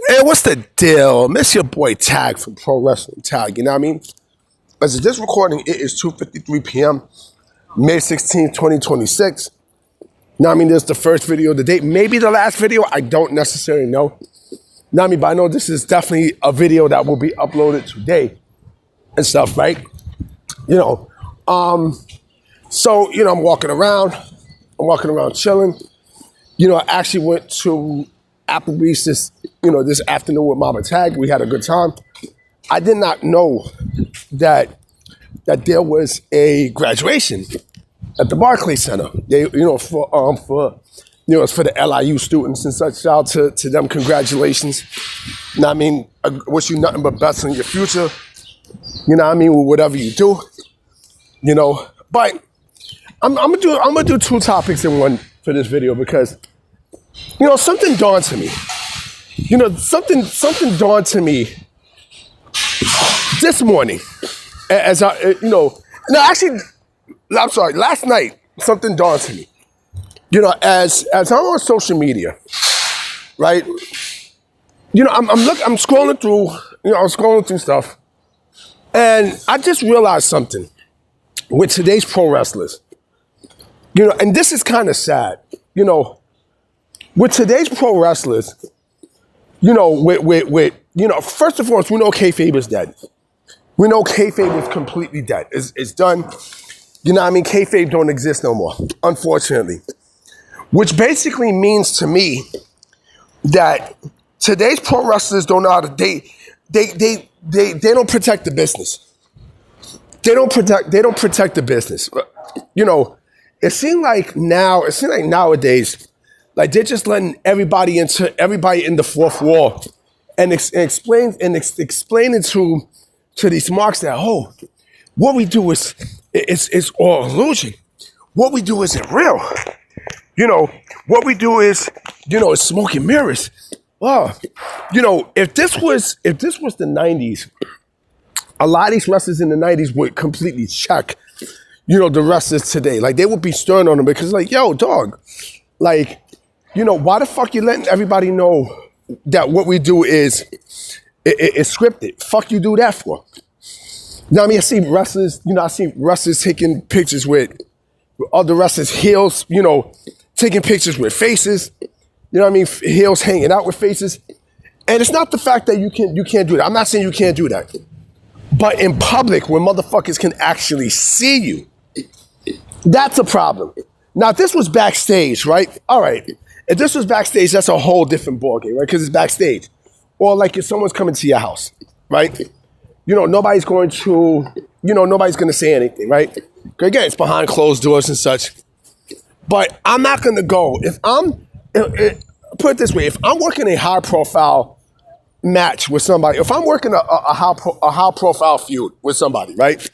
Hey, what's the deal? Miss your boy Tag from Pro Wrestling Tag, you know what I mean? As of this recording, it is 2:53 p.m., May 16th, 2026. Now, I mean, this is the first video of the day. Maybe the last video, I don't necessarily know. Now, I mean, but I know this is definitely a video that will be uploaded today and stuff, right? You know, so, you know, I'm walking around chilling. You know, I actually went to Applebee's this afternoon with Mama Tag. We had a good time. I did not know that there was a graduation at the Barclays Center. It's for the LIU students and such. Shout out to them. Congratulations. You know what I mean? I wish you nothing but best in your future. You know what I mean? With whatever you do. You know, but I'm gonna do two topics in one for this video because, you know, something dawned to me. You know, something dawned to me this morning as I'm sorry, last night something dawned to me. You know, as I'm on social media, right? You know, I'm scrolling through stuff, and I just realized something with today's pro wrestlers. You know, and this is kind of sad. You know, with today's pro wrestlers, you know, first and foremost, we know kayfabe is dead. We know kayfabe is completely dead. It's done. You know what I mean? Kayfabe don't exist no more, unfortunately. Which basically means to me that today's pro wrestlers don't know how to they don't protect the business. They don't protect the business. You know, it seems like nowadays, like they're just letting everybody in the fourth wall and explaining to these marks that, oh, what we do is all illusion. What we do isn't real. You know, what we do is, you know, it's smoke and mirrors. Oh, you know, if this was the 90s, a lot of these wrestlers in the 90s would completely check, you know, the wrestlers today. Like, they would be stern on them because, like, yo, dog, like, you know, why the fuck you letting everybody know that what we do is scripted? Fuck you do that for? You know what I mean? I see wrestlers taking pictures with other wrestlers' heels, you know, taking pictures with faces. You know what I mean? Heels hanging out with faces. And it's not the fact that you can't do that. I'm not saying you can't do that. But in public, where motherfuckers can actually see you, that's a problem. Now, if this was backstage, right? All right. If this was backstage, that's a whole different ballgame, right? Because it's backstage. Or like if someone's coming to your house, right? You know, nobody's going to say anything, right? Again, it's behind closed doors and such. But I'm not going to go. Put it this way, if I'm working a high profile match with somebody, if I'm working a high profile feud with somebody, right?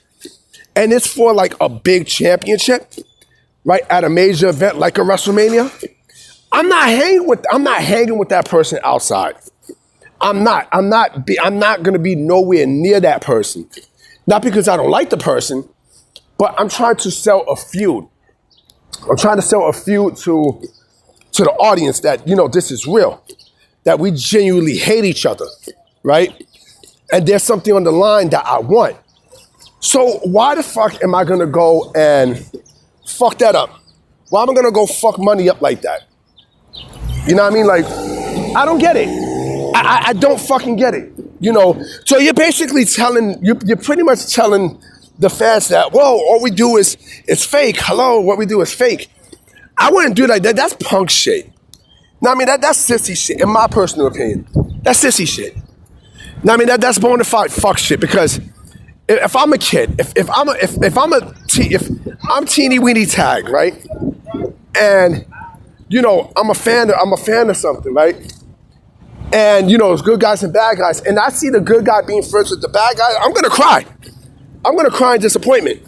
And it's for like a big championship, right? At a major event like a WrestleMania, I'm not hanging with that person outside. I'm not going to be nowhere near that person. Not because I don't like the person, but I'm trying to sell a feud. I'm trying to sell a feud to the audience that, you know, this is real, that we genuinely hate each other, right? And there's something on the line that I want. So why the fuck am I going to go and fuck that up? Why am I going to go fuck money up like that? You know what I mean? Like, I don't get it. I don't fucking get it. You know, so you're basically you're pretty much telling the fans that, well, all we do is fake. Hello, what we do is fake. I wouldn't do that. That's punk shit. No, I mean, that's sissy shit, in my personal opinion. That's sissy shit. No, I mean, that's bona fide fuck shit, because if I'm a kid, if I'm teeny weeny Tag, right? And, you know, I'm a fan of something, right? And, you know, it's good guys and bad guys. And I see the good guy being friends with the bad guy. I'm going to cry. I'm going to cry in disappointment.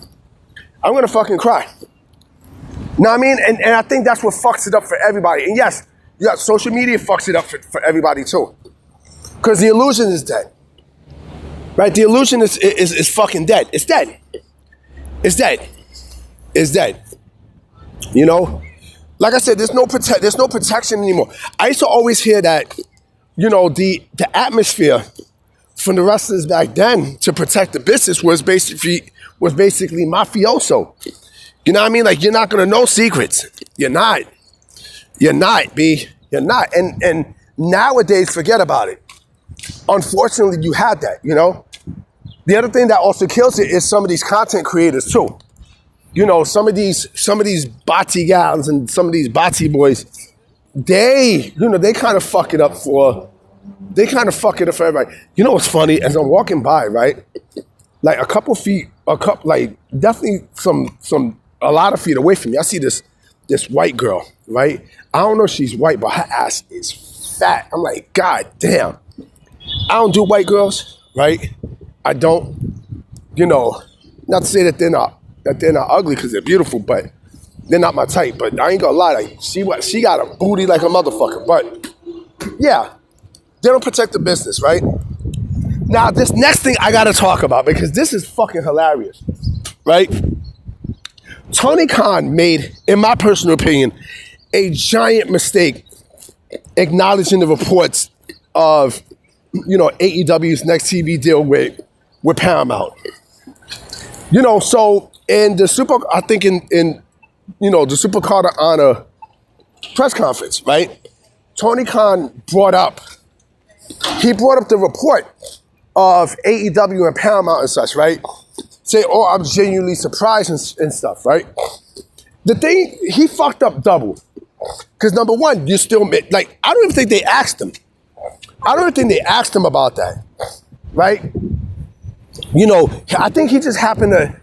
I'm going to fucking cry. You know what I mean? And I think that's what fucks it up for everybody. And yes, social media fucks it up for everybody too. Because the illusion is dead. Right? The illusion is fucking dead. It's dead. It's dead. It's dead. You know? like I said, there's no protection anymore. I used to always hear that, the atmosphere from the wrestlers back then to protect the business was basically mafioso. You know what I mean? Like, you're not gonna know secrets. You're not, B. You're not. And nowadays, forget about it. Unfortunately, you had that. The other thing that also kills it is some of these content creators too. Some of these bati gals and some of these bati boys, they kind of fuck it up for everybody. You know what's funny? As I'm walking by, right, like definitely a lot of feet away from me, I see this white girl, right? I don't know if she's white, but her ass is fat. I'm like, God damn. I don't do white girls, right? I don't, not to say that they're not ugly because they're beautiful, but they're not my type. But I ain't gonna lie, like she got a booty like a motherfucker. But yeah, they don't protect the business, right? Now this next thing I gotta talk about, because this is fucking hilarious, right? Tony Khan made, in my personal opinion, a giant mistake acknowledging the reports of, AEW's next TV deal with Paramount. So in the the Super Carter Honor press conference, right? Tony Khan brought up the report of AEW and Paramount and such, right? Say, oh, I'm genuinely surprised and stuff, right? The thing, he fucked up double. Because number one, you still, like, I don't even think they asked him. I don't even think they asked him about that, right? I think he just happened to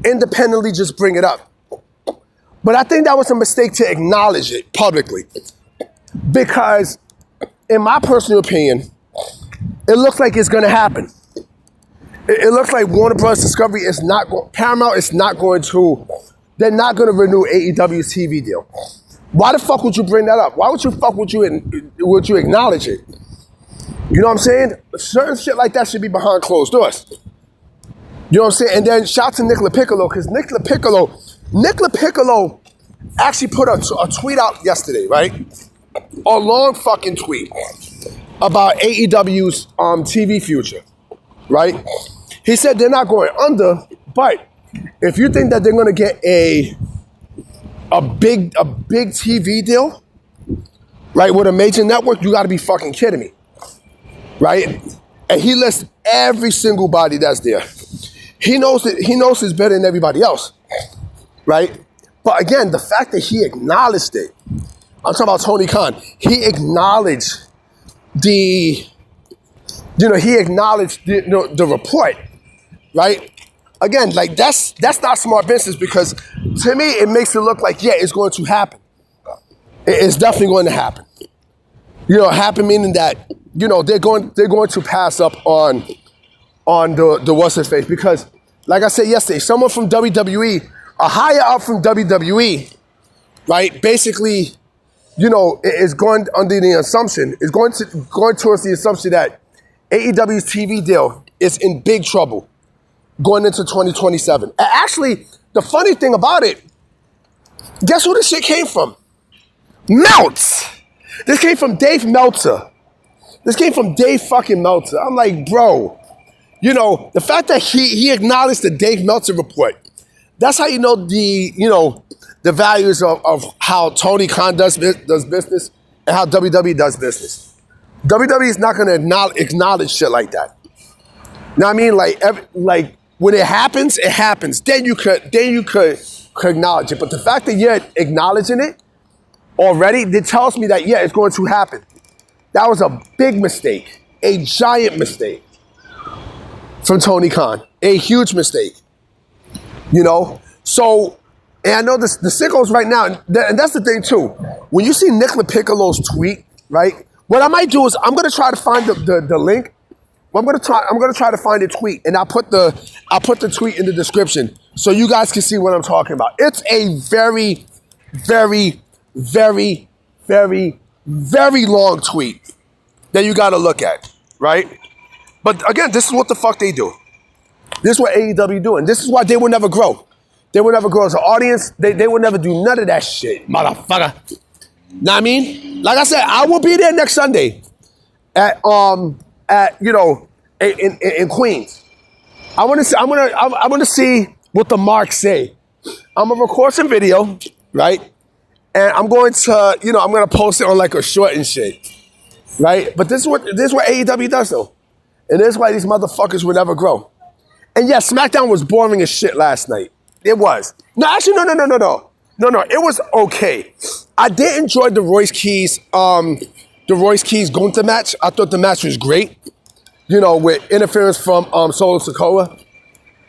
independently just bring it up. But I think that was a mistake to acknowledge it publicly. Because, in my personal opinion, it looks like it's going to happen. It looks like Warner Bros. Discovery is not going, Paramount is not going to, they're not going to renew AEW's TV deal. Why the fuck would you bring that up? Why would you acknowledge it? You know what I'm saying? Certain shit like that should be behind closed doors. You know what I'm saying? And then shout to Nicola Piccolo, because Nicola Piccolo actually put a tweet out yesterday, right? A long fucking tweet about AEW's TV future, right? He said they're not going under, but if you think that they're going to get a big TV deal, right, with a major network, you got to be fucking kidding me, right? And he lists every single body that's there. He knows it's better than everybody else, right? But again, the fact that he acknowledged it, I'm talking about Tony Khan. He acknowledged the report, right? Again, like that's not smart business, because to me it makes it look like, yeah, it's going to happen. It's definitely going to happen. Happen meaning that they're going to pass up on the what's his face, because like I said yesterday, someone from WWE, a higher up from WWE, right? Basically, is going under the assumption, is going towards the assumption that AEW's TV deal is in big trouble going into 2027. And actually, the funny thing about it, guess who this shit came from? Meltz. This came from Dave Meltzer. This came from Dave fucking Meltzer. I'm like, bro, the fact that he acknowledged the Dave Meltzer report, that's how you know the values of how Tony Khan does business and how WWE does business. WWE is not going to acknowledge shit like that. You know what I mean? Like when it happens, it happens. Then you could acknowledge it. But the fact that you're acknowledging it already, it tells me that, yeah, it's going to happen. That was a big mistake, a giant mistake from Tony Khan, a huge mistake. So, and I know the sickos right now, and that's the thing too. When you see Nicola Piccolo's tweet, right? What I might do is I'm gonna try to find the link. I'm gonna try to find the tweet, and I'll put the tweet in the description so you guys can see what I'm talking about. It's a very, very, very, very, very long tweet that you gotta look at, right? But again, this is what the fuck they do. This is what AEW doing. This is why they will never grow. They would never grow as an audience. They would never do none of that shit, motherfucker. Know what I mean? Like I said, I will be there next Sunday at in Queens. I want to see what the marks say. I'm gonna record some video, right? And I'm going to, I'm gonna post it on like a short and shit, right? But this is what AEW does though, and this is why these motherfuckers will never grow. And yeah, SmackDown was boring as shit last night. It was. No, actually, no. It was okay. I did enjoy the Royce Keys Gunther match. I thought the match was great. With interference from Solo Sikoa,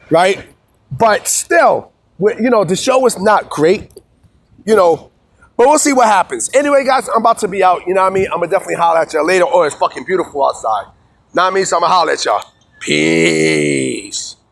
right? But still, the show was not great. But we'll see what happens. Anyway, guys, I'm about to be out. You know what I mean? I'm gonna definitely holler at y'all later. Oh, it's fucking beautiful outside. Know what I mean? So I'm gonna holler at y'all. Peace.